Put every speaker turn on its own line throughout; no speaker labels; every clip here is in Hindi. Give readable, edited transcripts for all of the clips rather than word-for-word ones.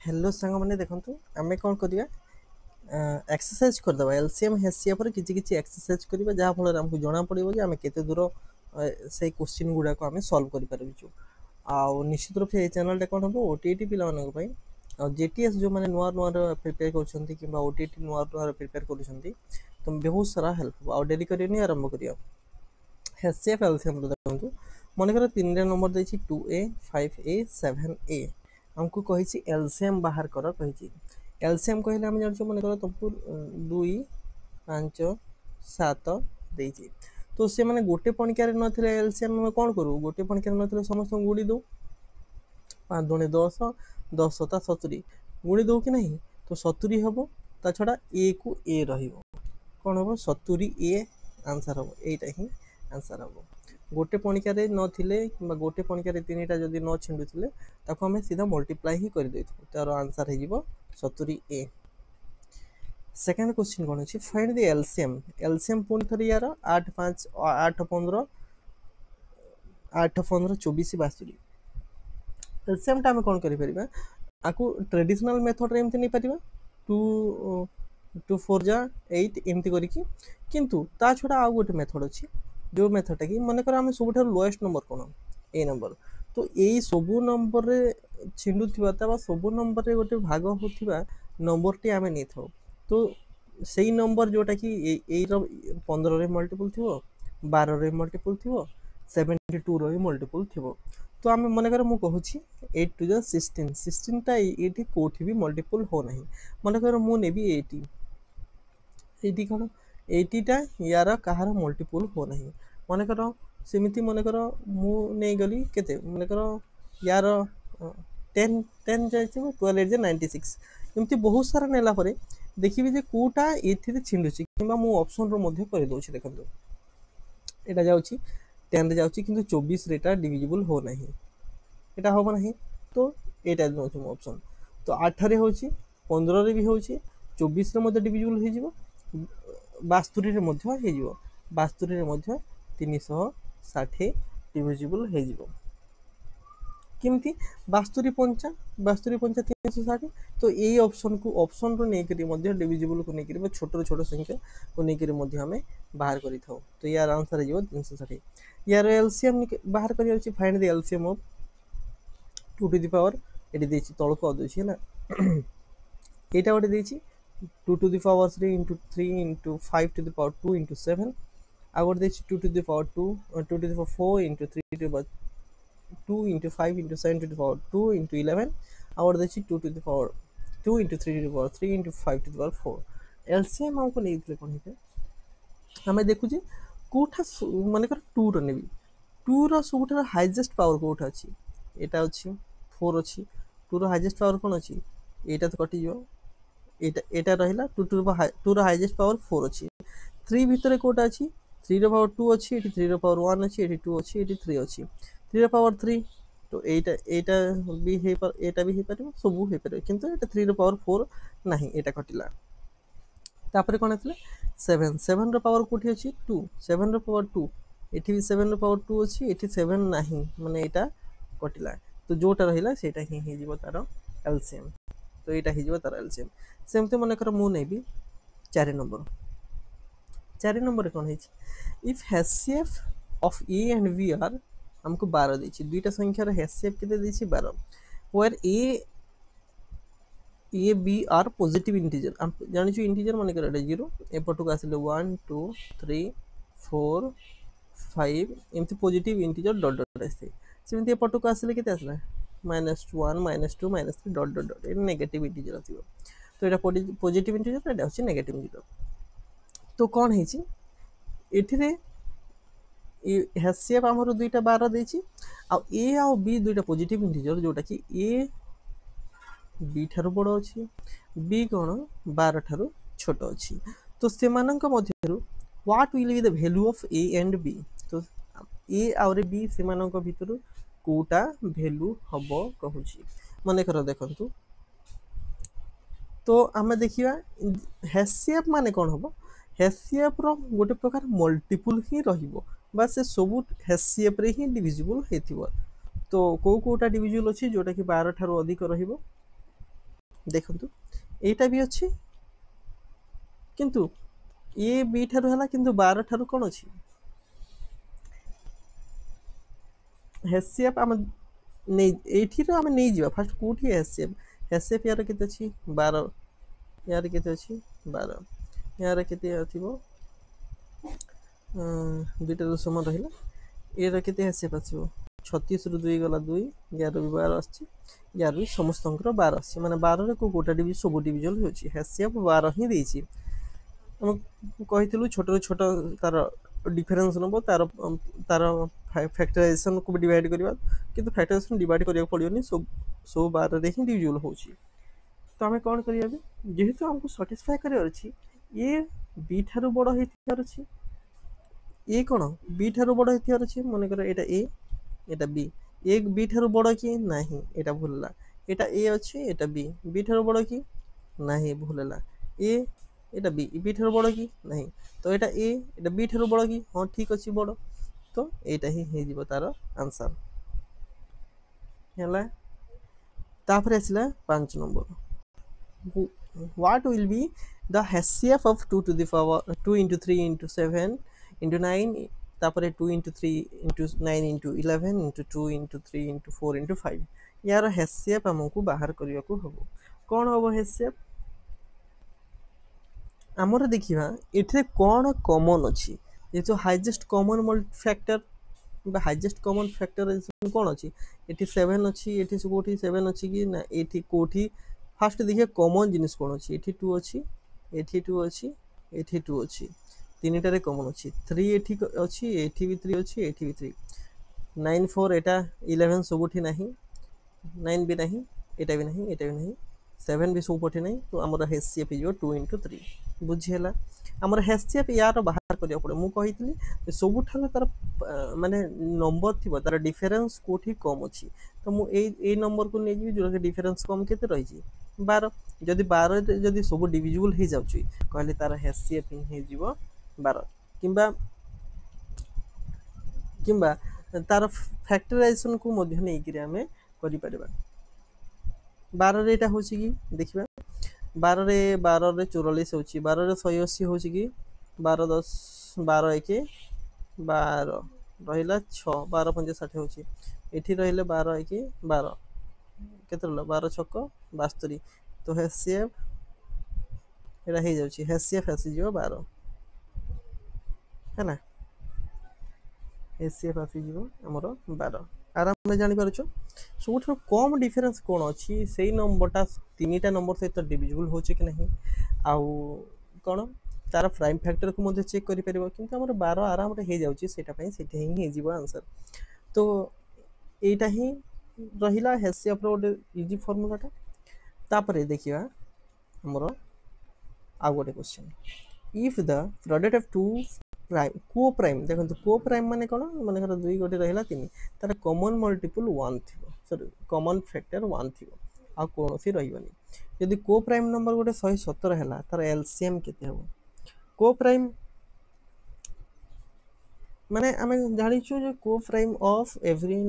हेलो सांग मैंने देखो आम कौन करवा एक्सरसाइज करदे एलसीएम हेसीएफ किसी किसी एक्सरसाइज करवा जहाँफल आमको जना पड़ो कि आम केते दूर से क्वेश्चन गुड़ाक आम सल्व कर निश्चित रूप से चैनल कौन हम ओटीटी पे जेटीएस जो मैंने नुआ नुआ प्रिपेयर कर ओटीटी नुआ नुआ प्रिपेयर कर तो बहुत सारा हेल्प हो डेरी करनी आरंभ करिया हेसीएफ एलसीएम देखो मनकर 3 नंबर देती 2A 5A 7A हमको कही एलसीएम बाहर कर कही एलसीएम कहले आम जान मनकर तुमको 2 5 7 देती तो से मैंने गोटे पणिकार ना एलसीएम कौन करूँ गोटे पणिकार ना समस्त गुड़ी दो 5 दूने 10 10 ता 70 गुणी दो कि नहीं तो 70 हम ता छड़ा ए को ए कौन हम 70 ए आंसर हम यहीटा ही आंसर हम गोटे पणिकार नथिले कि गोटे पणिकार 3टा जदि न छिंडुले ताको हमें सीधा मल्टीप्लाई ही कर दे तार आंसर हो 70 ए सेकेंड क्वेश्चन कौन अच्छी फाइंड द एलसीएम एलसीएम पुणी थे यार 8 5 8 15 8 15 24 62 एलसीएम टा आम कौन कर आपको ट्रेडिशनल मेथड रे एमती नहीं पारिबा 2 4 जा 8 एमती करिकी किंतु ता छडा आ गोटे मेथड अछि जो मेथड कि मनकर आम सब लोएस्ट नंबर कौन ए नंबर तो यही सबू नंबर रे छिंडुवा सबू नंबर रे गोटे भाग होता नंबर टी आम नहीं था तो सही नंबर जोटा कि 15 मल्टीपल थी 12 मल्टीपल थी 72 मल्टीपल थी तो आम मनकर मुझे कहूँ 8 to the 16 16टा ये कौटी भी मल्टीपल हो ना मनकर मुझे 80 ये कौन 80टा यार कहार मल्टीपल हो ना मनकर सेमती मनकर मुझे गली के मनकर यार 10 10 जाए 12 8 96 एमती बहुत सारा नेला देखिए जे कौटा ये छिंडुची कि ऑप्शन रो कर दूसरी देखो यहाँ जाऊँगी 10 जाऊँगी कि 24 रेटा डिविजिबल हो ना यहाँ हम ना तो यहाँ दूसरी ऑप्शन तो 8 रे हो 15 रे भी हो 24 रे डिविजिबल हो 72 रे हो 72 रे 360 डिविजिबल हो किमती 72 पंचा 72 पंचा 360 तो यही ऑप्शन को ऑप्शन रो नहीं डिविजिबल को लेकर छोट छोट संख्या को लेकर आम बाहर कर तो यार आंसर हो 360 यार एलसीएम बाहर कर find the LCM of 2 to the power ये तौक अदे ना यहाँ गोटे देखिए 2 to the power 3 into 3 into 5 to the power 2 into 7 आ गोटे देखिए 2 to the power 2 2 to the power 4 into 3 to the power 2 into 5 into 7 to the power 2 into 11 और देखिए 2 to the power 2 into 3 to the power 3 into 5 to the power 4 LCM हमको नहीं कौन है आम देखुचे कौटा मनकर 2 रे 2 रो हाइजेस्ट पावर कौटा अच्छी यहाँ अच्छी 4 अच्छी 2 रो हाइजेस्ट पावर कौन अच्छी यहाँ तो कटिज यहाँ रहा 2 रो हाइजेस्ट पावर 4 अच्छी 3 भितर कौटा अच्छी 3 रो पावर 2 अच्छी ये 3 रो पावर 1 अच्छी ये 2 अच्छी ये 3 अच्छी 3 रो पावर 3 तो यहाँ भी हो पार सब हो पार कितु ये 3 रो पावर 4 ना यहाँ कटिला तापर कौन है 7 7 रो पावर कौटी अच्छी 2 7 रो पावर 2 ये भी 7 रो पावर 2 अच्छी ये 7 ना माने यहाँ कटिला तो जोटा रहा से तार एलसीएम तो यहाँ हो तार एलसीएम सेमती मनकर मुझे 4 नंबर 4 नंबर कौन है if HCF of A and B are हमको 12 देती दुईटा संख्यार हेसीएफ के 12 where A B are positive integer हम जानी इंटीजर मन कर 0 एपटू आसिले 1 2 3 4 5 एमती पॉजिटिव इंटीजर डट डट आसे सेमती एपटू आसिले के आसला -1 -2 -3 डट डट डट ये नेगेटिव इंटीजर आसो तो यहाँ पॉजिटिव इंटीजर यहाँ हूँ नेगेटिव इंटीजर तो कौन है हेसीएफ आमर दुईटा 12 देती ए आ बी दुईटा पॉजिटिव इंटीजर जोटा कि ए बी ठारू बड़ अच्छी बी कौन 12 ठारू छोट अच्छी तो से what will be the value of A and b तो ए आउर बी से भितर कोटा वैल्यू हम कहूँ मनकर देखु तो आम देखा हेसीएफ माने कौन हम हेसीएफ रो गोटे प्रकार मल्टीपुल ही रहा से सब हेसीएफ रे ही डिविजिबल हो तो कौटा डिविजिबल अच्छी जोटा कि 12 ठारू अधिक रहिबो देखंतु एटा भी अछि किंतु ए बी ठारू हला किंतु 12 ठारू कोन अछि हेसीएफ हम नै एठी रो हम नै जिवा फर्स्ट कोठी हेसीएफ यार केते अछि 12 यार केते अछि 12 यार केते अथिबो दुईटा रो समान रहिला एरा केते हेसीएफ आछिबो 36 रु 2 गला 2 11 भी 12 आछि यार भी समस्तंकर 12 आछि माने 12 रे को गोटा डिवी सब डिविजन होछि हेसीएफ 12 ही देछि हम कहितलु छोट छोट तार डिफरेंस नबो तार तार फैक्टराइजेशन को डिवाइड करबा किंतु फैक्टराइजेशन डिवाइड करिया पड़ियोनी सब 12 रे ही डिविजन होछि तो हमें कौन करिया जेहेतु हमको सैटिस्फाई करियर अछि ए बी ठारू बड़ हेतियार अछि ए कोन बी ठारू बड़ हेतियार अछि माने कर एटा ए एटा बी ए बी ठारू बड़ कि नाही एटा भूलला एटा ए अछि एटा बी ठारू बड़ कि नाही भूलला ए एटा बी ठारू बड़ कि नाही तो एटा ए एटा बी ठारू बड़ कि हां ठीक अछि बड़ तो एटा ही हे जिवो तार आंसर हैला तापर आसिला 5 number what will be the HCF of 2 to the power 2 into 3 into 7 into 9 तापर 2 into 3 into 9 into 11 into 2 into 3 into 4 into 5 यार HCF हमको बाहर करिया को हबो कोन हबो HCF हमर देखिबा एठे कोन कॉमन अछि ये जो हाईएस्ट कॉमन फैक्टर बा हाईएस्ट कॉमन फैक्टर कोन अछि एठी 7 अछि एठी कोठी 7 अछि कि ना एठी कोठी फास्ट देखिए कॉमन जिनिस कोन अछि एठी 2 अछि एठी 2 अछि एठी 2 अछि तीनटा रे कॉमन अछि 3 एठी अछि एठी भी 3 अछि एठी भी 3 9 4 एटा 11 सबुठी नाही 9 भी नाही एटा भी नाही एटा भी नाही 7 भी सबुठी नाही तो हमर HCF जो 2 into 3 बुझियला हमर HCF यार बाहर करिया पड़े मु कहितली सबुठाले तार माने नंबर थिबो तार डिफरेंस कोठी कम अछि तो मु ए नंबर को नै जी जो डिफरेंस कम केते रहि छी 12 जदि 12 जदि सब डिविजिबल हे जाउची कहले तार HCF हे जीवो 12 किंबा किंबा तार फैक्टराइजेशन को मध्य नै कि हमें करि परबा 12 रे एटा होची कि देखिबा 12 रे 44 होची 12 रे 180 होची कि 12 10 12 1 12 रहिला 6 12 5 60 होची एठी रहिले 12 1 12 केते रहला 12 छक 72 तो HCF एटा हे जाउची HCF आसी जिवो 12 है ना HCF आसी जिवो हमरो 12 आराम में जानि परछो सबुठ कम डिफरेंस कोन अछि सेही नंबरटा तीनटा नंबर सहित डिविजिबल होचे कि नहीं आउ कोन तार प्राइम फैक्टर को मध्ये चेक करि परबो किंतु हमर 12 आराम रे हे जाउची सेटा पई सेटे ही हे जिवो आंसर तो एटा ही रहिला HCF रो इजी फार्मूलाटा तापरे देखिबा हमरो आ गोटे question if the product of two prime को प्राइम देखो को प्राइम माने कोन माने कर दुई गोटे रहिला तीन तार कॉमन मल्टीपल 1 थिबो सॉरी कॉमन फैक्टर 1 थिबो आ कोनोसी रहिबनी यदि को प्राइम नंबर गोटे 117 हैला तार एलसीएम केते हबो को प्राइम माने आमे जानि छु जे को prime of every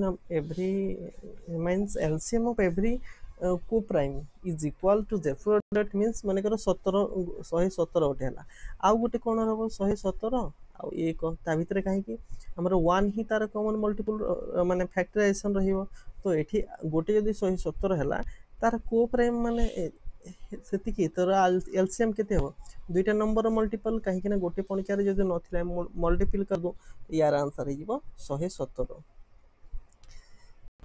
means LCM of every coprime is equal to the product means माने कर 17 117 गोटे हैला आ गोटे कोन रहबो 117 आ एक ता भितरे काहे कि हमर 1 ही तार कॉमन मल्टीपल माने फैक्टराइजेशन रहिबो तो एठी गोटे यदि 117 हैला तार को प्राइम माने सेति कि तोर एलसीएम केते हो दुईटा नंबर मल्टीपल काहे कि ना गोटे पणिका रे जदि नथिला मल्टीपल कर दो यार आंसर हे जिवो 117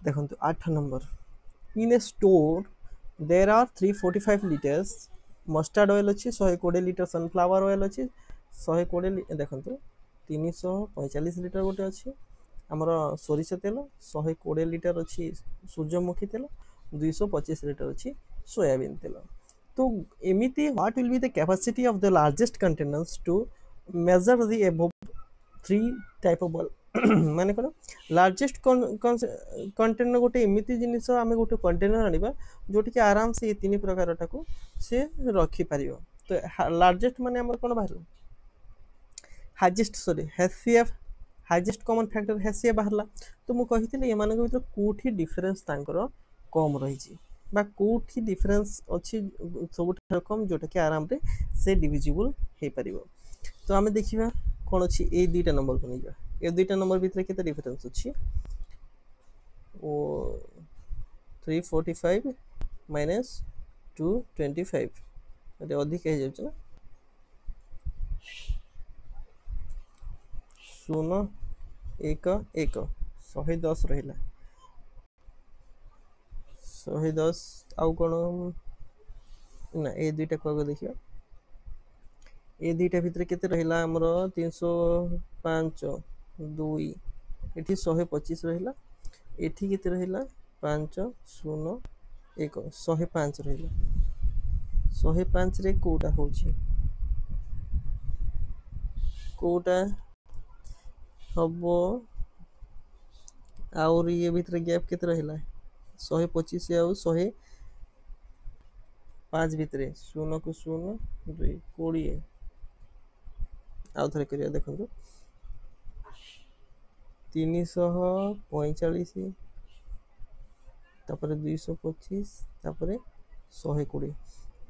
देखंतु 8 number in a store there are 345 liters mustard oil अछि 120 लीटर सनफ्लावर ऑयल अछि 120 देखंतु 345 लीटर गोटे अछि हमर सोरिष तेल 120 लीटर अछि सूर्यमुखी तेल 225 लीटर अछि सोयाबीन तेल तो एमिति what will be the capacity of the largest containers to measure the above three type of ball माने कोन लार्जेस्ट कंटेनर गोटे एमिति जिनिस आमे गोटे कंटेनर आनिबा जोटी के आराम से तीन प्रकार टाको से रखी परियो तो लार्जेस्ट माने हमर कोन बाहर highest sorry HCF highest common factor HCF बाहरला तो मु कहितले ए मानक भीतर कोठी डिफरेंस तांकर कम रही छी बा कोठी डिफरेंस अच्छी सबुठारु कम जोटा कि आराम रे से डिविजिबल हे परिबो। तो आमे देखिबा कोन अछि ए दुईटा नंबर को नैया ए दुईटा नंबर भितर केते डिफरेंस अछि ओ 345 माइनस 225 अरे अधिक हे जाउछ ना शून्य एक एक 110 रहिला 110 आउ कोन ना ए दुईटा को देखियो ए दुईटा भितर केते रहिला हमर 305 2 एठी 125 रहिला एठी केते रहिला 5 0 1 105 रहिला 105 रे कोटा होची कोटा हबो और ये भितर गैप केते रहिला 125 आउ 105 भितर 0 को 0 2 20 आउ थरे करिया देखंतु 345 तापर 225 तापर 120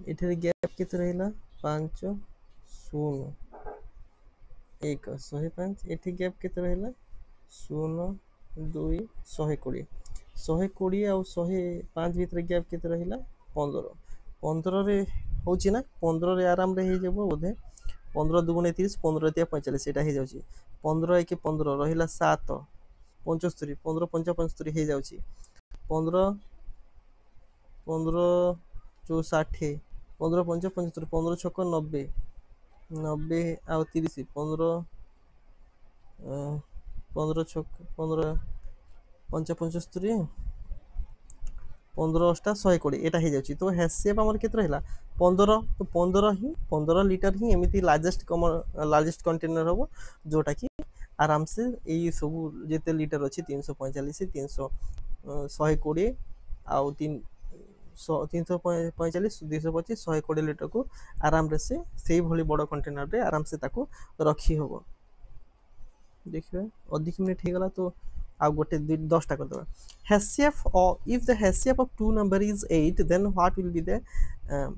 एठरे गैप केते रहिला 5 0 1 105 एठी गैप केते रहिला 0 2 120 120 और 105 भितर गैप केते रहिला 15 15 रे होची ना 15 रे आराम रे हे जेबो बोधे 15 दुगुणे 30 15 तिया 45 एटा हे जाउची 15 1 15 रहिला 7 75 15 55 हे जाउची 15 15 जो 60 15 5 75 15 6 90 90 आउ 30 15 15 6 15 5 75 15 अष्टा 120 एटा हे जाउची तो हेसेप हमर केते रहला 15 तो 15 ही 15 लीटर ही एमिति लार्जेस्ट कंटेनर हबो जोटा कि आराम से एई सब जेते लीटर अछि 345 300 120 आउ 345 225 120 लीटर को आराम रे से भली बड़ कंटेनर रे आराम से ताको रखी हबो देखिए अधिक मिनिट हे गला तो आ गोटे 10 टा कर दबा HCF or if the HCF of two number is 8 then what will be the um,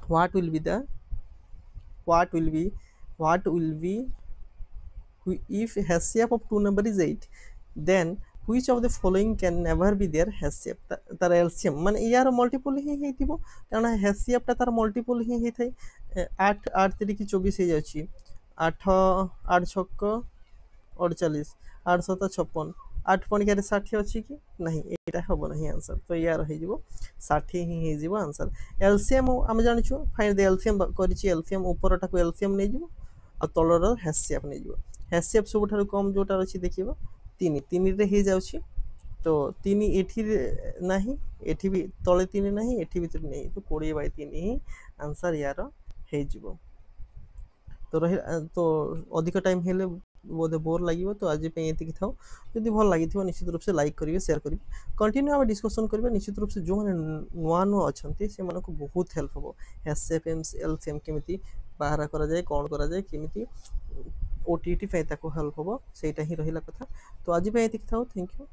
what will be the what will be if HCF of two number is 8 then which of the following can never be their HCF तार LCM माने यार मल्टीपल ही हेतिबो कारण HCF ता तार मल्टीपल ही हे थाई 8 8 3 की 24 हे जाची 8 8 छक 48 8 7 56 8 पणिकारे 60 अछि कि नहीं एटा हबो नहीं आंसर तो यार हे जिवो 60 ही हे जिवो आंसर एलसीएम हम जानि छु फाइंड द एलसीएम करिछि एलसीएम ऊपरटा को एलसीएम नै जिवो आ तलर हेसीएफ नै जिवो हेसीएफ सबठारु कम जोटा अछि देखिबो 3 3 रे हे जाउछि तो 3 एठी नाही एठी भी तळे 3 नाही एठी भी 3 नाही तो 20/3 ही आंसर यार हे जिवो तो रही तो अधिक टाइम हेले बोधे बोर लगे तो आज ये था जब भल लगी निश्चित रूप से लाइक करेंगे शेयर करेंगे कंटिन्यू आम डिस्कसन करेंगे निश्चित रूप से जो मैंने नुआ नुआ अच्छा से बहुत हेल्प हम एसएफएम एलसीएम केमी बाहर कराए कौन कराए केमी ओटीटी हेल्प हम सहीटा ही रहा कथा तो आज ये था थैंक यू।